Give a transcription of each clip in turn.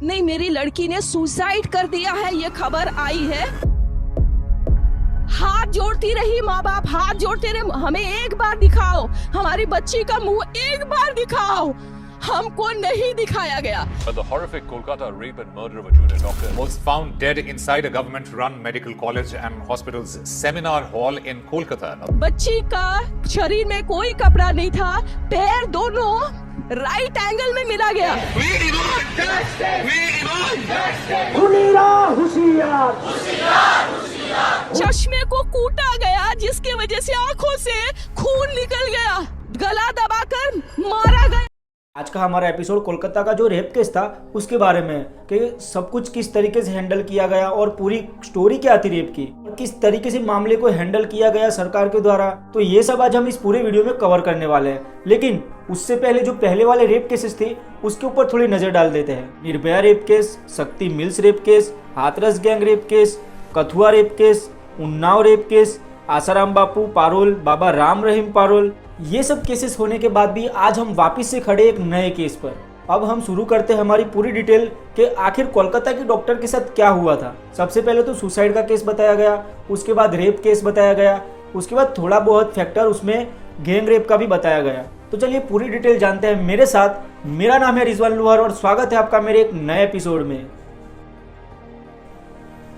नहीं, मेरी लड़की ने सुसाइड कर दिया है, ये खबर आई है। हाथ जोड़ती रही माँ बाप, हाथ जोड़ते रहे, हमें एक बार दिखाओ, हमारी बच्ची का मुंह एक बार दिखाओ। हमको नहीं दिखाया गया। But the horrific Kolkata rape and murder of a junior doctor was found dead inside a government-run medical college and hospital's seminar hall in Kolkata. बच्ची का शरीर में कोई कपड़ा नहीं था, पैर दोनों राइट एंगल में मिला गया। चश्मे को कूटा गया, जिसके वजह से आंखों से खून निकल गया, गला दबाकर मारा गया। आज का हमारा एपिसोड कोलकाता का जो रेप केस था उसके बारे में कि सब कुछ किस तरीके से हैंडल किया गया और पूरी स्टोरी क्या थी रेप की और किस तरीके से मामले को हैंडल किया गया सरकार के द्वारा। तो ये सब आज हम इस पूरे वीडियो में कवर करने वाले हैं। लेकिन उससे पहले जो पहले वाले रेप केसेस थे उसके ऊपर थोड़ी नजर डाल देते हैं। Nirbhaya rape case, Shakti Mills rape case, Hathras gang rape case, Kathua rape case, Unnao rape case, Asaram Bapu parole, Baba Ram Rahim parole, ये सब केसेस होने के बाद भी आज हम वापस से खड़े एक नए केस पर। अब हम शुरू करते हैं हमारी पूरी डिटेल कि आखिर कोलकाता की डॉक्टर के साथ क्या हुआ था। सबसे पहले तो सुसाइड का केस बताया गया, उसके बाद रेप केस बताया गया, उसके बाद थोड़ा बहुत फैक्टर उसमें गैंग रेप का भी बताया गया। तो चलिए पूरी डिटेल जानते हैं मेरे साथ। मेरा नाम है रिजवान लोहार और स्वागत है आपका मेरे एक नए एपिसोड में।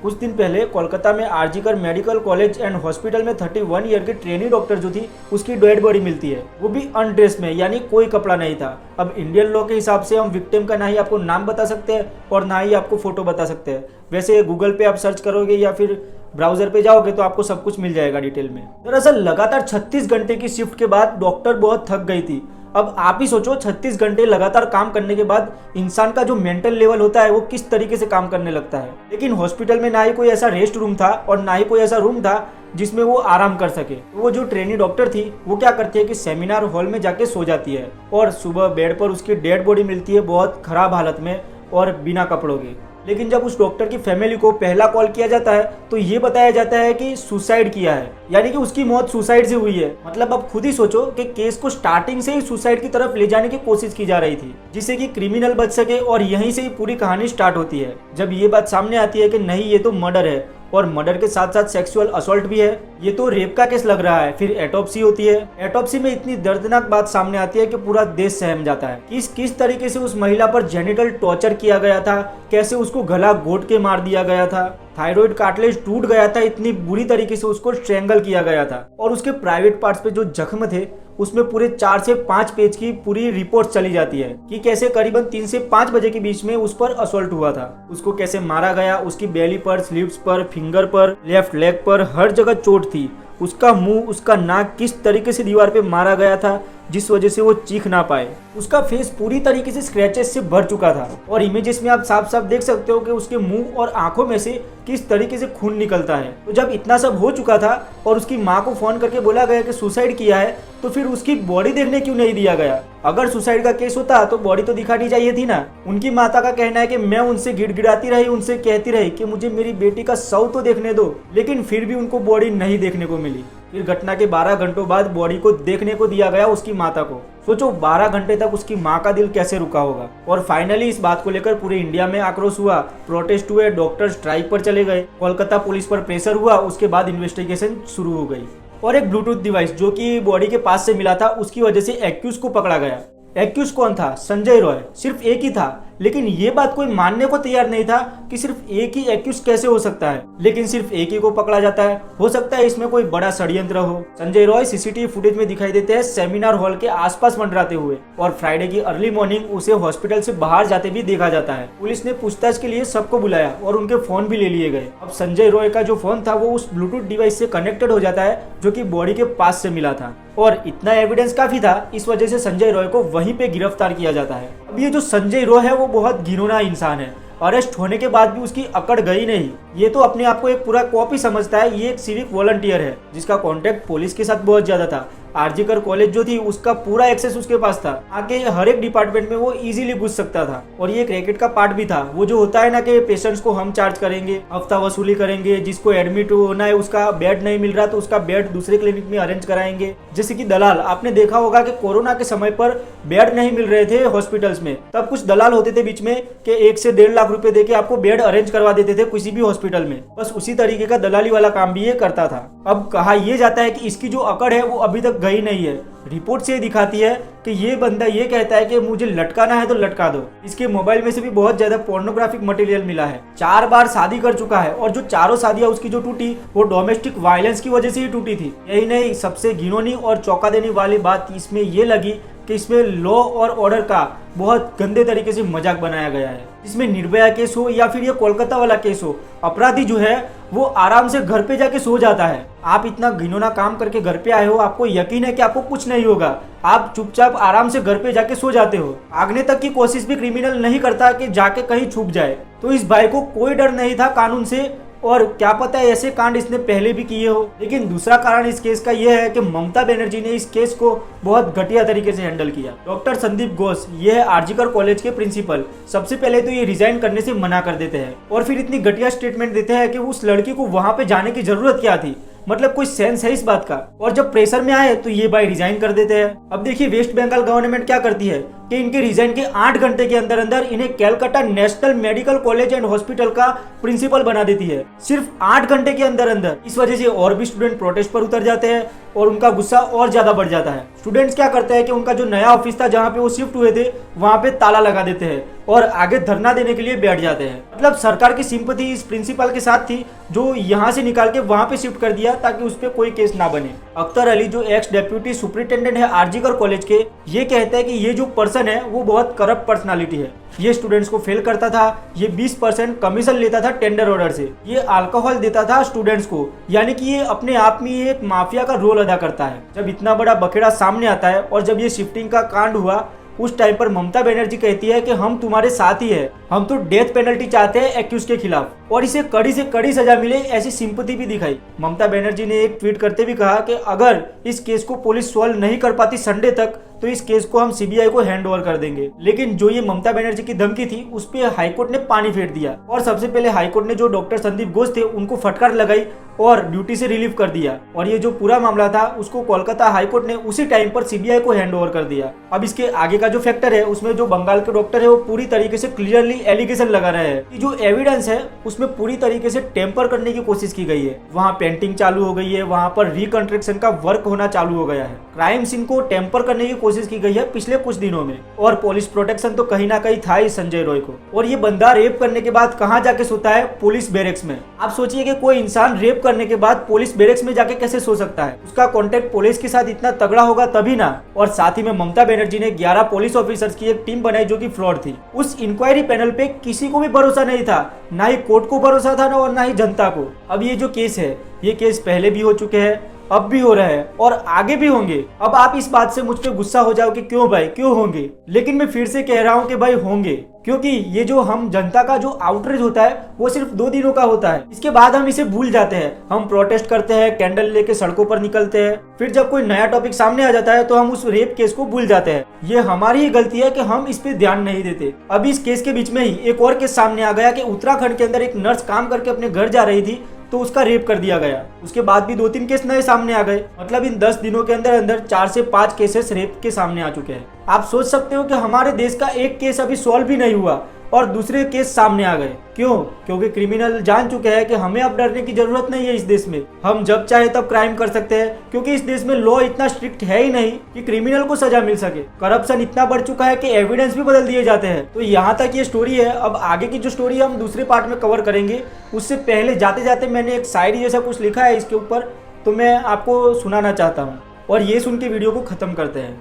कुछ दिन पहले कोलकाता में RG Kar medical college and hospital में 31 ईयर की ट्रेनी डॉक्टर जो थी उसकी डेड बॉडी मिलती है, वो भी अनड्रेस में, यानी कोई कपड़ा नहीं था। अब इंडियन लॉ के हिसाब से हम विक्टिम का ना ही आपको नाम बता सकते हैं और ना ही आपको फोटो बता सकते हैं। वैसे गूगल पे आप सर्च करोगे या फिर ब्राउजर पे जाओगे तो आपको सब कुछ मिल जाएगा डिटेल में। दरअसल लगातार 36 घंटे की शिफ्ट के बाद डॉक्टर बहुत थक गई थी। अब आप ही सोचो 36 घंटे लगातार काम करने के बाद इंसान का जो मेंटल लेवल होता है वो किस तरीके से काम करने लगता है। लेकिन हॉस्पिटल में ना ही कोई ऐसा रेस्ट रूम था और ना ही कोई ऐसा रूम था जिसमें वो आराम कर सके। तो वो जो ट्रेनी डॉक्टर थी वो क्या करती है कि सेमिनार हॉल में जाके सो जाती है और सुबह बेड पर उसकी डेड बॉडी मिलती है बहुत खराब हालत में और बिना कपड़ों के। लेकिन जब उस डॉक्टर की फैमिली को पहला कॉल किया जाता है तो ये बताया जाता है कि सुसाइड किया है, यानी कि उसकी मौत सुसाइड से हुई है। मतलब अब खुद ही सोचो कि केस को स्टार्टिंग से ही सुसाइड की तरफ ले जाने की कोशिश की जा रही थी जिससे कि क्रिमिनल बच सके और यहीं से ही पूरी कहानी स्टार्ट होती है। जब ये बात सामने आती है कि नहीं ये तो मर्डर है और मर्डर के साथ साथ सेक्सुअल असॉल्ट भी है, ये तो रेप का केस लग रहा है। फिर एटॉप्सी होती है। एटॉप्सी में इतनी दर्दनाक बात सामने आती है कि पूरा देश सहम जाता है। किस तरीके से उस महिला पर जेनिटल टॉर्चर किया गया था, कैसे उसको गला घोट के मार दिया गया था, थायराइड कार्टिलेज टूट गया था, इतनी बुरी तरीके से उसको स्ट्रेंगल किया गया था और उसके प्राइवेट पार्ट्स पे जो जख्म थे उसमें पूरे 4 से 5 पेज की पूरी रिपोर्ट चली जाती है कि कैसे करीबन 3 से 5 बजे के बीच में उस पर असॉल्ट हुआ था, उसको कैसे मारा गया, उसकी बेली पर, स्लीव्स पर, फिंगर पर, लेफ्ट लेग पर हर जगह चोट थी, उसका मुंह, उसका नाक किस तरीके से दीवार पे मारा गया था जिस वजह से वो चीख ना पाए, उसका फेस पूरी तरीके से स्क्रैचेस से भर चुका था और इमेजेस में आप साफ साफ देख सकते हो कि उसके मुंह और आंखों में से किस तरीके से खून निकलता है। तो जब इतना सब हो चुका था और उसकी माँ को फोन करके बोला गया कि सुसाइड किया है तो फिर उसकी बॉडी देखने क्यों नहीं दिया गया? अगर सुसाइड का केस होता तो बॉडी तो दिखानी चाहिए थी ना। उनकी माता का कहना है कि मैं उनसे गिड़गिड़ाती रही, उनसे कहती रही कि मुझे मेरी बेटी का शव तो देखने दो, लेकिन फिर भी उनको बॉडी नहीं देखने को मिली। फिर घटना के 12 घंटों बाद बॉडी को देखने को दिया गया उसकी माता को। सोचो 12 घंटे तक उसकी माँ का दिल कैसे रुका होगा। और फाइनली इस बात को लेकर पूरे इंडिया में आक्रोश हुआ, प्रोटेस्ट हुए, डॉक्टर स्ट्राइक पर चले गए, कोलकाता पुलिस पर प्रेशर हुआ, उसके बाद इन्वेस्टिगेशन शुरू हो गई और एक ब्लूटूथ डिवाइस जो कि बॉडी के पास से मिला था उसकी वजह से एक्यूज को पकड़ा गया। एक्यूज कौन था? संजय रॉय। सिर्फ एक ही था, लेकिन ये बात कोई मानने को तैयार नहीं था कि सिर्फ एक ही एक्यूज कैसे हो सकता है, लेकिन सिर्फ एक ही को पकड़ा जाता है। हो सकता है इसमें कोई बड़ा षड्यंत्र हो। संजय रॉय सीसीटीवी फुटेज में दिखाई देते हैं सेमिनार हॉल के आसपास मंडराते हुए और फ्राइडे की अर्ली मॉर्निंग उसे हॉस्पिटल से बाहर जाते भी देखा जाता है। पुलिस ने पूछताछ के लिए सबको बुलाया और उनके फोन भी ले लिए गए। अब संजय रॉय का जो फोन था वो उस ब्लूटूथ डिवाइस से कनेक्टेड हो जाता है जो कि बॉडी के पास से मिला था और इतना एविडेंस काफी था, इस वजह से संजय रॉय को वहीं पे गिरफ्तार किया जाता है। अब ये जो संजय रॉय है वो बहुत घिनौना इंसान है। अरेस्ट होने के बाद भी उसकी अकड़ गई नहीं। ये तो अपने आप को एक पूरा कॉपी समझता है। ये एक सिविक वॉलंटियर है जिसका कांटेक्ट पुलिस के साथ बहुत ज्यादा था। आरजीकर कॉलेज जो थी उसका पूरा एक्सेस उसके पास था, आगे हर एक डिपार्टमेंट में वो इजीली घुस सकता था। और ये एक रैकेट का पार्ट भी था। वो जो होता है ना कि पेशेंट्स को हम चार्ज करेंगे, हफ्ता वसूली करेंगे, जिसको एडमिट होना है उसका बेड नहीं मिल रहा तो उसका बेड दूसरे क्लिनिक में अरेंज कराएंगे। जैसे कि दलाल, आपने देखा होगा कि कोरोना के समय पर बेड नहीं मिल रहे थे हॉस्पिटल्स में, तब कुछ दलाल होते थे बीच में कि 1 से 1.5 लाख रुपए देके आपको बेड अरेंज करवा देते थे किसी भी हॉस्पिटल में। बस उसी तरीके का दलाली वाला काम भी ये करता था। अब कहा यह जाता है कि इसकी जो अकड़ है वो अभी तक गई नहीं है। रिपोर्ट से दिखाती है कि ये बंदा ये कहता है कि मुझे लटकाना है तो लटका दो। इसके मोबाइल में से भी बहुत ज्यादा पोर्नोग्राफिक मटेरियल मिला है। 4 बार शादी कर चुका है और जो चारों शादियां उसकी जो टूटी वो डोमेस्टिक वायलेंस की वजह से ही टूटी थी। यही नहीं, सबसे घिनौनी और चौंका देने वाली बात इसमें ये लगी कि इसमें लॉ और ऑर्डर का बहुत गंदे तरीके से मजाक बनाया गया है। इसमें निर्भया केस हो या फिर ये कोलकाता वाला केस हो, अपराधी जो है वो आराम से घर पे जाके सो जाता है। आप इतना घिनौना काम करके घर पे आए हो, आपको यकीन है कि आपको कुछ नहीं होगा, आप चुपचाप आराम से घर पे जाके सो जाते हो। भागने तक की कोशिश भी क्रिमिनल नहीं करता कि जाके कहीं छुप जाए। तो इस भाई को कोई डर नहीं था कानून से, और क्या पता है ऐसे कांड इसने पहले भी किए हो। लेकिन दूसरा कारण इस केस का यह है कि ममता बनर्जी ने इस केस को बहुत घटिया तरीके से हैंडल किया। डॉक्टर संदीप घोष, ये है आरजीकर कॉलेज के प्रिंसिपल। सबसे पहले तो ये रिजाइन करने से मना कर देते हैं और फिर इतनी घटिया स्टेटमेंट देते हैं कि उस लड़की को वहां पे जाने की जरूरत क्या थी। मतलब कोई सेंस है इस बात का। और जब प्रेशर में आए तो ये भाई रिजाइन कर देते हैं। अब देखिए वेस्ट बंगाल गवर्नमेंट क्या करती है कि इनके रिजाइन के 8 घंटे के अंदर अंदर इन्हें Calcutta national medical college and hospital का प्रिंसिपल बना देती है, सिर्फ 8 घंटे के अंदर अंदर। इस वजह से और भी स्टूडेंट प्रोटेस्ट पर उतर जाते हैं और उनका गुस्सा और ज्यादा बढ़ जाता है। स्टूडेंट्स क्या करते हैं कि उनका जो नया ऑफिस था जहाँ पे वो शिफ्ट हुए थे वहाँ पे ताला लगा देते हैं और आगे धरना देने के लिए बैठ जाते हैं। मतलब सरकार की सिंपैथी इस प्रिंसिपल के साथ थी जो यहाँ से निकाल के वहाँ पे शिफ्ट कर दिया ताकि उस पर कोई केस ना बने। अख्तर अली जो एक्स डेप्यूटी सुपरिटेंडेंट है आरजीकर कॉलेज के, ये कहते हैं कि ये जो पर्सन है वो बहुत करप्ट पर्सनालिटी है। ये स्टूडेंट्स को फेल करता था, ये 20% कमीशन लेता था टेंडर ऑर्डर से, ये अल्कोहल देता था स्टूडेंट्स को, यानी कि ये अपने आप में एक माफिया का रोल अदा करता है। जब इतना बड़ा बखेड़ा सामने आता है और जब ये शिफ्टिंग का कांड हुआ उस टाइम पर ममता बनर्जी कहती है कि हम तुम्हारे साथ ही है, हम तो डेथ पेनल्टी चाहते हैं एक्यूज के खिलाफ और इसे कड़ी से कड़ी सजा मिले ऐसी सिंपैथी भी दिखाई। ममता बनर्जी ने एक ट्वीट करते भी कहा कि अगर इस केस को पुलिस सॉल्व नहीं कर पाती संडे तक तो इस केस को हम सीबीआई को हैंड ओवर कर देंगे। लेकिन जो ये ममता बनर्जी की धमकी थी उस पर हाईकोर्ट ने पानी फेर दिया और सबसे पहले हाईकोर्ट ने जो डॉक्टर संदीप घोष थे उनको फटकार लगाई और ड्यूटी से रिलीव कर दिया। और ये जो पूरा मामला था उसको कोलकाता हाईकोर्ट ने उसी टाइम पर सीबीआई को हैंड ओवर कर दिया। अब इसके आगे का जो फैक्टर है उसमें जो बंगाल के डॉक्टर है वो पूरी तरीके से क्लियरली एलिगेशन लगा रहे हैं कि जो एविडेंस है उसमें पूरी तरीके से टेम्पर करने की कोशिश की गई है। वहाँ पेंटिंग चालू हो गई है, वहाँ पर रिकंस्ट्रक्शन का वर्क होना चालू हो गया है, क्राइम सीन को टेम्पर करने की कोशिश की गई है पिछले कुछ दिनों में। और पुलिस प्रोटेक्शन तो कहीं ना कहीं था ही संजय रॉय को। और ये बंदा रेप करने के बाद कहाँ जाके सोता है? पुलिस बैरक्स में। आप सोचिए कि कोई इंसान रेप करने के बाद पुलिस बैरक्स में जाके कैसे सो सकता है? उसका कॉन्टेक्ट पुलिस के साथ इतना तगड़ा होगा तभी ना। और साथ ही में ममता बनर्जी ने 11 पुलिस ऑफिसर्स की एक टीम बनाई जो कि फ्रॉड थी। उस इंक्वायरी पैनल पे किसी को भी भरोसा नहीं था, ना ही कोर्ट को भरोसा था और ना ही जनता को। अब ये जो केस है ये केस पहले भी हो चुके हैं, अब भी हो रहा है और आगे भी होंगे। अब आप इस बात से मुझ पे गुस्सा हो जाओ कि क्यों भाई क्यों होंगे, लेकिन मैं फिर से कह रहा हूँ कि भाई होंगे, क्योंकि ये जो हम जनता का जो आउटरीच होता है वो सिर्फ 2 दिनों का होता है। इसके बाद हम इसे भूल जाते हैं, हम प्रोटेस्ट करते हैं, कैंडल लेके सड़कों पर निकलते हैं, फिर जब कोई नया टॉपिक सामने आ जाता है तो हम उस रेप केस को भूल जाते हैं। ये हमारी ही गलती है कि हम इस पे ध्यान नहीं देते। अब इस केस के बीच में ही एक और केस सामने आ गया कि उत्तराखंड के अंदर एक नर्स काम करके अपने घर जा रही थी तो उसका रेप कर दिया गया। उसके बाद भी 2-3 केस नए सामने आ गए। मतलब इन 10 दिनों के अंदर अंदर 4 से 5 केसेस रेप के सामने आ चुके हैं। आप सोच सकते हो कि हमारे देश का एक केस अभी सॉल्व भी नहीं हुआ और दूसरे केस सामने आ गए। क्यों? क्योंकि क्रिमिनल जान चुके हैं कि हमें अब डरने की जरूरत नहीं है। इस देश में हम जब चाहे तब क्राइम कर सकते हैं, क्योंकि इस देश में लॉ इतना स्ट्रिक्ट है ही नहीं कि क्रिमिनल को सजा मिल सके। करप्शन इतना बढ़ चुका है कि एविडेंस भी बदल दिए जाते हैं। तो यहाँ तक ये स्टोरी है। अब आगे की जो स्टोरी हम दूसरे पार्ट में कवर करेंगे। उससे पहले जाते जाते मैंने एक शायरी जैसा कुछ लिखा है इसके ऊपर, तो मैं आपको सुनाना चाहता हूँ और ये सुन के वीडियो को खत्म करते हैं।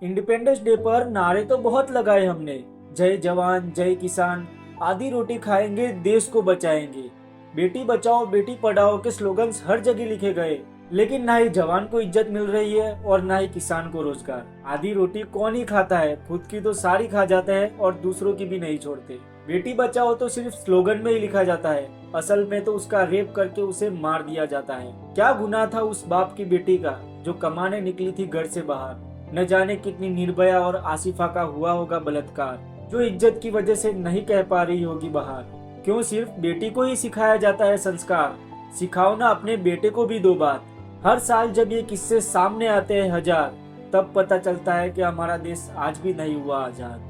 इंडिपेंडेंस डे पर नारे तो बहुत लगाए हमने, जय जवान जय किसान, आधी रोटी खाएंगे देश को बचाएंगे, बेटी बचाओ बेटी पढ़ाओ के स्लोगन्स हर जगह लिखे गए। लेकिन ना ही जवान को इज्जत मिल रही है और ना ही किसान को रोजगार। आधी रोटी कौन ही खाता है, खुद की तो सारी खा जाते हैं और दूसरों की भी नहीं छोड़ते। बेटी बचाओ तो सिर्फ स्लोगन में ही लिखा जाता है, असल में तो उसका रेप करके उसे मार दिया जाता है। क्या गुनाह था उस बाप की बेटी का जो कमाने निकली थी घर से बाहर। न जाने कितनी निर्भया और आसिफा का हुआ होगा बलात्कार, जो इज्जत की वजह से नहीं कह पा रही होगी बाहर। क्यों सिर्फ बेटी को ही सिखाया जाता है संस्कार? सिखाओ ना अपने बेटे को भी दो बात। हर साल जब ये किस्से सामने आते हैं हजार, तब पता चलता है कि हमारा देश आज भी नहीं हुआ आजाद।